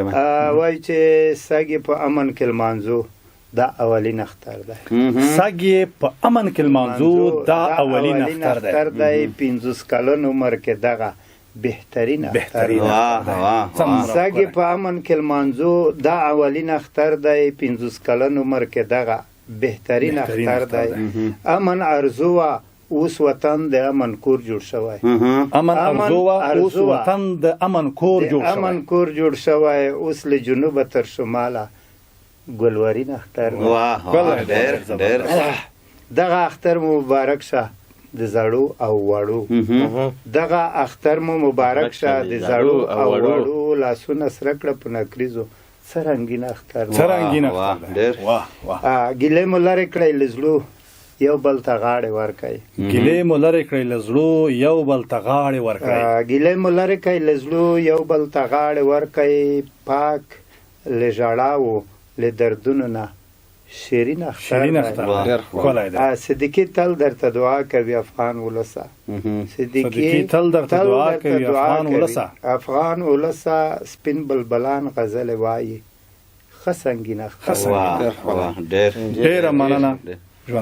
وای چې سګي په امن کې لمانځو دا اولین اختر دی. سګي په امن کې لمانځو دا اولین اختر دی. 50 کلن عمر کې دغه بهترین اختر دی. سګي په امن کې لمانځو دا اولین اختر دی. 50 کلن عمر کې دغه بهترین اختر دی. امن ارزو اوس وطن د امن کور جوړ شوی. امن ارزو اوس وطن د امن کور جوړ شوی. امن کور جوړ شوی اوس له جنوب تر شماله ګلورین اختر. ډېر دغه اختر مبارک شه د زړو او وړو. دغه اختر مبارک شه د زړو او وړو. لاسونه سره کړه په نکریزو سرنګین اختر. سرنګین اختر ډېر ګیلې مو لرې کړی له زړو یو بل ته غاړې ورکړئ. ګیلې مو لرې کړی له زړو یو بل ته غاړې ورکړئ. ګیلې مو لرې کړی له زړو یو بل ته غاړې ورکړئ. پاک له ژړاو له دردونو نه شیرین اختر. صدیقي تل درته دعا کوي افغان ولسه. صدیقي تل درته دعا کوي افغان ولسه. افغان ولسه سپین بلبلان غزل وایي ښه سنګین اختر. ډېره مننه.